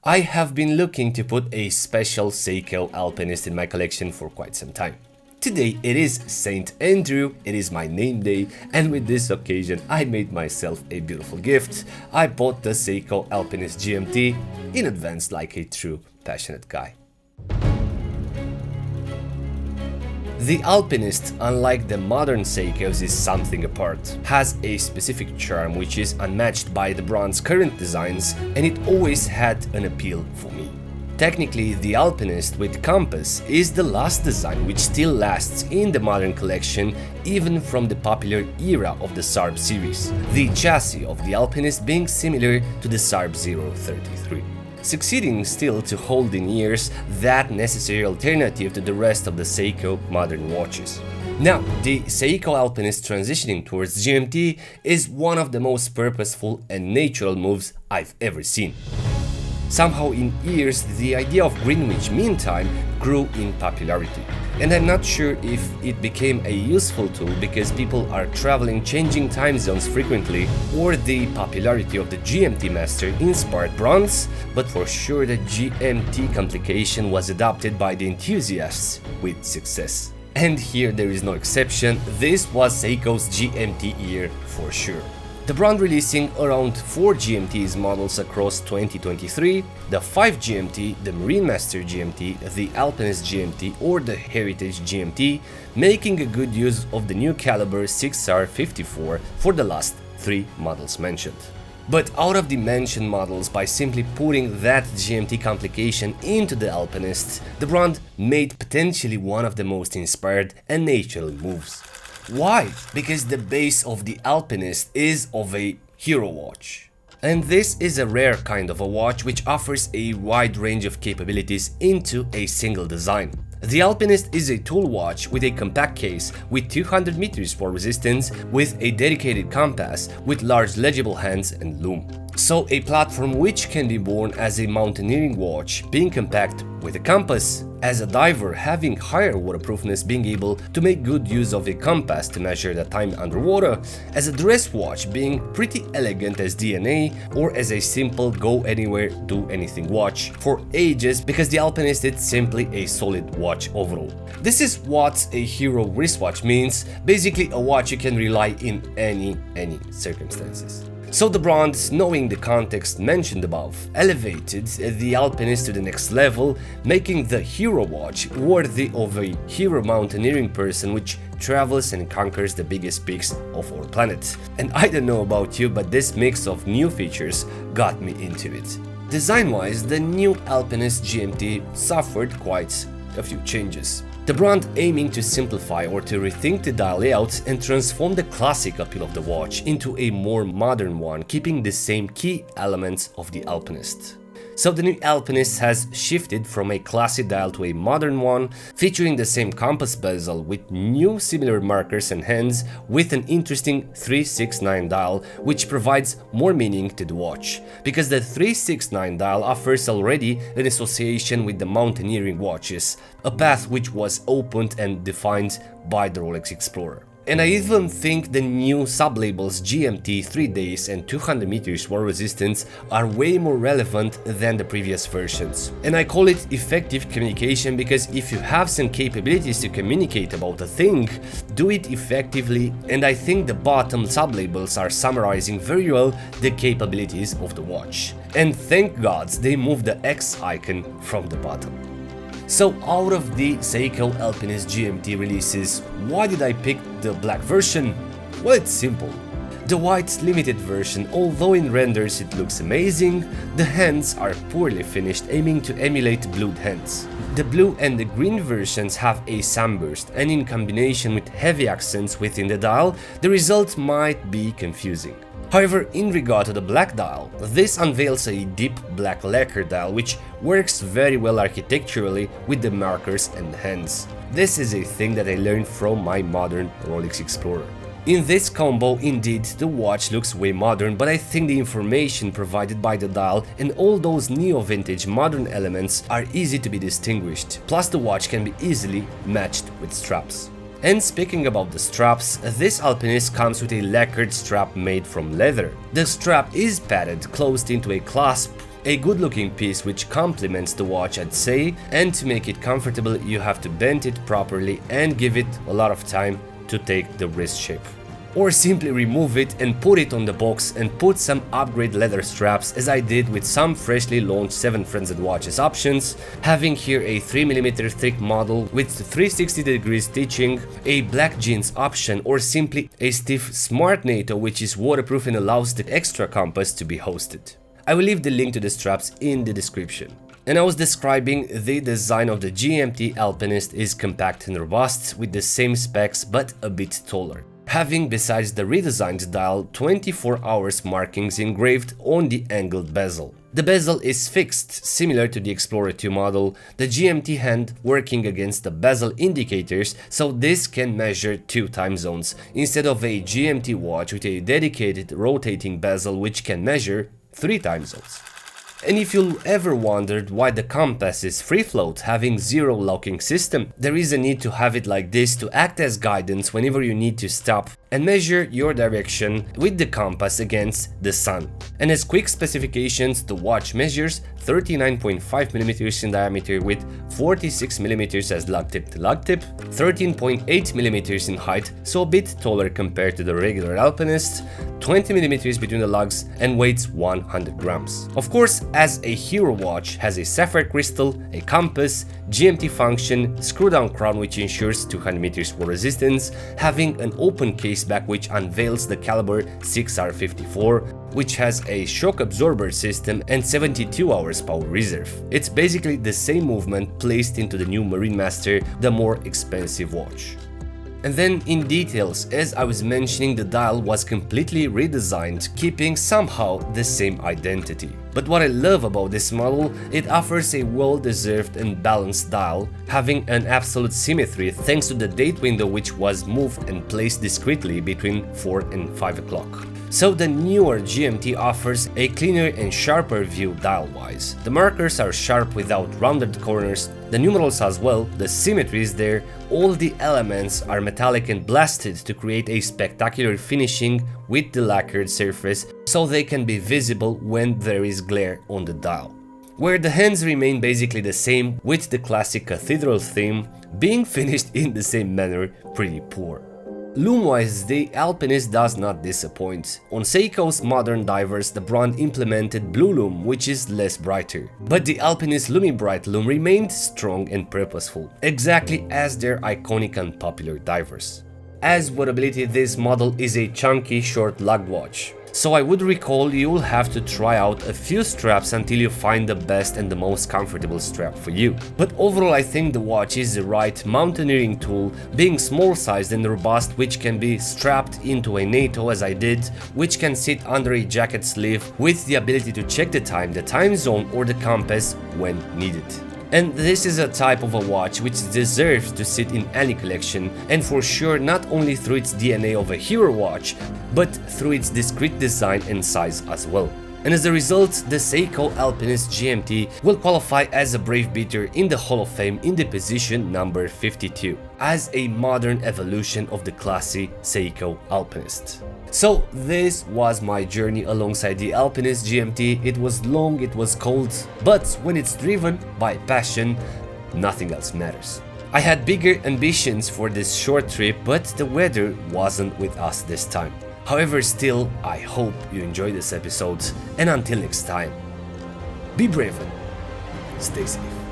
I have been looking to put a special Seiko Alpinist in my collection for quite some time. Today it is St. Andrew, it is my name day, and with this occasion I made myself a beautiful gift. I bought the Seiko Alpinist GMT in advance like a true passionate guy. The Alpinist, unlike the modern Seikos, is something apart, has a specific charm which is unmatched by the brand's current designs, and it always had an appeal for me. Technically, the Alpinist with compass is the last design which still lasts in the modern collection, even from the popular era of the SARB series, the chassis of the Alpinist being similar to the SARB 033. Succeeding still to hold in ears that necessary alternative to the rest of the Seiko modern watches. Now, the Seiko Alpinist transitioning towards GMT is one of the most purposeful and natural moves I've ever seen. Somehow in years, the idea of Greenwich Mean Time grew in popularity. And I'm not sure if it became a useful tool because people are traveling changing time zones frequently, or the popularity of the GMT Master inspired brands, but for sure the GMT complication was adopted by the enthusiasts with success. And here there is no exception, this was Seiko's GMT year for sure. The brand releasing around 4 GMT's models across 2023, the 5 GMT, the Marine Master GMT, the Alpinist GMT or the Heritage GMT, making a good use of the new caliber 6R54 for the last 3 models mentioned. But out of the mentioned models, by simply putting that GMT complication into the Alpinist, the brand made potentially one of the most inspired and natural moves. Why? Because the base of the Alpinist is of a hero watch. And this is a rare kind of a watch which offers a wide range of capabilities into a single design. The Alpinist is a tool watch with a compact case with 200 meters for resistance, with a dedicated compass, with large legible hands and loom. So a platform which can be worn as a mountaineering watch, being compact with a compass, as a diver having higher waterproofness, being able to make good use of a compass to measure the time underwater, as a dress watch being pretty elegant as DNA, or as a simple go anywhere do anything watch for ages, because the Alpinist is simply a solid watch overall. This is what a hero wristwatch means, basically a watch you can rely in any circumstances. So the brand, knowing the context mentioned above, elevated the Alpinist to the next level, making the hero watch worthy of a hero mountaineering person which travels and conquers the biggest peaks of our planet. And I don't know about you, but this mix of new features got me into it. Design-wise, the new Alpinist GMT suffered quite a few changes. The brand aiming to simplify or to rethink the dial layout and transform the classic appeal of the watch into a more modern one, keeping the same key elements of the Alpinist. So the new Alpinist has shifted from a classic dial to a modern one, featuring the same compass bezel with new similar markers and hands, with an interesting 369 dial which provides more meaning to the watch, because the 369 dial offers already an association with the mountaineering watches, a path which was opened and defined by the Rolex Explorer. And I even think the new sublabels GMT 3 days and 200 meters war resistance are way more relevant than the previous versions. And I call it effective communication because if you have some capabilities to communicate about a thing, do it effectively, and I think the bottom sublabels are summarizing very well the capabilities of the watch. And thank God they moved the X icon from the bottom. So out of the Seiko Alpinist GMT releases, why did I pick the black version? Well, it's simple. The white limited version, although in renders it looks amazing, the hands are poorly finished, aiming to emulate blued hands. The blue and the green versions have a sunburst, and in combination with heavy accents within the dial, the result might be confusing. However, in regard to the black dial, this unveils a deep black lacquer dial which works very well architecturally with the markers and hands. This is a thing that I learned from my modern Rolex Explorer. In this combo, indeed, the watch looks way modern, but I think the information provided by the dial and all those neo-vintage modern elements are easy to be distinguished, plus the watch can be easily matched with straps. And speaking about the straps, this Alpinist comes with a lacquered strap made from leather. The strap is padded, closed into a clasp A good looking piece which complements the watch, I'd say, and to make it comfortable you have to bend it properly and give it a lot of time to take the wrist shape. Or simply remove it and put it on the box and put some upgrade leather straps, as I did with some freshly launched 7 Friends and Watches options, having here a 3mm thick model with 360 degrees stitching, a black jeans option, or simply a stiff smart NATO which is waterproof and allows the extra compass to be hosted. I will leave the link to the straps in the description. And I was describing the design of the GMT Alpinist is compact and robust with the same specs but a bit taller, having besides the redesigned dial 24 hours markings engraved on the angled bezel. The bezel is fixed, similar to the Explorer 2 model, the GMT hand working against the bezel indicators, so this can measure 2 time zones, instead of a GMT watch with a dedicated rotating bezel which can measure 3 time zones. And if you ever wondered why the compass is free float, having zero locking system, there is a need to have it like this to act as guidance whenever you need to stop and measure your direction with the compass against the sun. And as quick specifications, the watch measures 39.5mm in diameter with 46mm as lug tip to lug tip, 13.8mm in height, so a bit taller compared to the regular Alpinist, 20mm between the lugs, and weighs 100 grams. Of course, as a hero watch has a sapphire crystal, a compass, GMT function, screw-down crown which ensures 200 meters war resistance, having an open case back which unveils the caliber 6R54, which has a shock absorber system and 72 hours power reserve. It's basically the same movement placed into the new Marine Master, the more expensive watch. And then in details, as I was mentioning, the dial was completely redesigned, keeping somehow the same identity. But what I love about this model, it offers a well-deserved and balanced dial, having an absolute symmetry thanks to the date window which was moved and placed discreetly between 4 and 5 o'clock. So the newer GMT offers a cleaner and sharper view dial-wise. The markers are sharp without rounded corners, the numerals as well, the symmetry is there, all the elements are metallic and blasted to create a spectacular finishing with the lacquered surface, so they can be visible when there is glare on the dial. Where the hands remain basically the same, with the classic cathedral theme being finished in the same manner, pretty poor. Loom-wise, the Alpinist does not disappoint. On Seiko's modern divers, the brand implemented blue loom, which is less brighter. But the Alpinist Lumi Bright loom remained strong and purposeful, exactly as their iconic and popular divers. As wearability, this model is a chunky short lug watch. So I would recall you will have to try out a few straps until you find the best and the most comfortable strap for you. But overall I think the watch is the right mountaineering tool, being small sized and robust, which can be strapped into a NATO as I did, which can sit under a jacket sleeve with the ability to check the time zone or the compass when needed. And this is a type of a watch which deserves to sit in any collection, and for sure not only through its DNA of a hero watch, but through its discreet design and size as well. And as a result, the Seiko Alpinist GMT will qualify as a brave beater in the Hall of Fame in the position number 52, as a modern evolution of the classy Seiko Alpinist. So this was my journey alongside the Alpinist GMT. It was long, it was cold, but when it's driven by passion, nothing else matters. I had bigger ambitions for this short trip, but the weather wasn't with us this time. However, still, I hope you enjoyed this episode, and until next time, be brave and stay safe.